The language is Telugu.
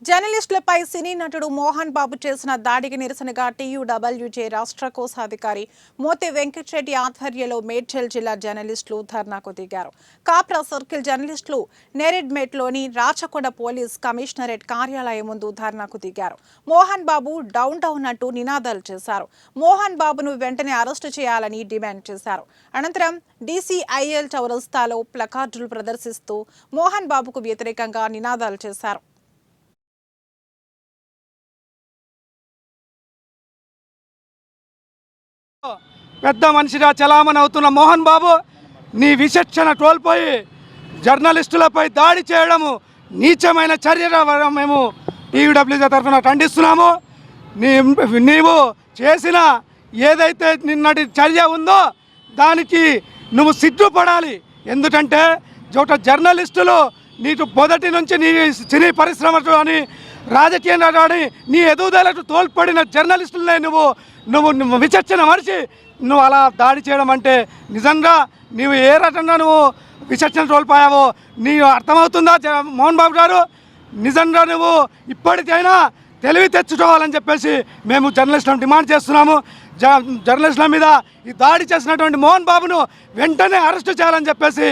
జర్నలిస్టులపై సినీ నటుడు మోహన్ బాబు చేసిన దాడికి నిరసనగా టీయూడబ్ల్యూజే రాష్ట్ర కోశాధికారి మోతి వెంకటరెడ్డి ఆధ్వర్యంలో మేడ్చల్ జిల్లా జర్నలిస్టులు ధర్నాకు దిగారు. కాప్రా సర్కిల్ జర్నలిస్టులు నేరెడ్మెట్లోని రాచకొండ పోలీస్ కమిషనరేట్ కార్యాలయం ముందు ధర్నాకు దిగారు. మోహన్ బాబు డౌన్ డౌన్ అంటూ నినాదాలు చేశారు. మోహన్ బాబును వెంటనే అరెస్టు చేయాలని డిమాండ్ చేశారు. అనంతరం డీసీఐఎల్ చౌరస్తాలో ప్లకార్డులు ప్రదర్శిస్తూ మోహన్ బాబుకు వ్యతిరేకంగా నినాదాలు చేశారు. పెద్ద మనిషిగా చలామణి అవుతున్న మోహన్ బాబు నీ విచక్షణ కోల్పోయి జర్నలిస్టులపై దాడి చేయడము నీచమైన చర్యగా మేము టీయూడబ్ల్యూజే తరఫున ఖండిస్తున్నాము. నీవు చేసిన ఏదైతే నిన్నటి చర్య ఉందో దానికి నువ్వు సిగ్గుపడాలి. ఎందుకంటే జర్నలిస్టులు నీకు మొదటి నుంచి నీ సినీ పరిశ్రమకు కానీ రాజకీయంగా కానీ నీ ఎదుగుదలకు తోడ్పడిన జర్నలిస్టులనే నువ్వు విచక్షణ మరిచి నువ్వు అలా దాడి చేయడం అంటే నిజంగా నీవు ఏ రకంగా నువ్వు విచక్షణ కోల్పోయావో నీవు అర్థమవుతుందా మోహన్ బాబు గారు? నిజంగా నువ్వు ఇప్పటికైనా తెలివి తెచ్చుకోవాలని చెప్పేసి మేము జర్నలిస్టులను డిమాండ్ చేస్తున్నాము. జర్నలిస్టుల మీద ఈ దాడి చేసినటువంటి మోహన్ బాబును వెంటనే అరెస్టు చేయాలని చెప్పేసి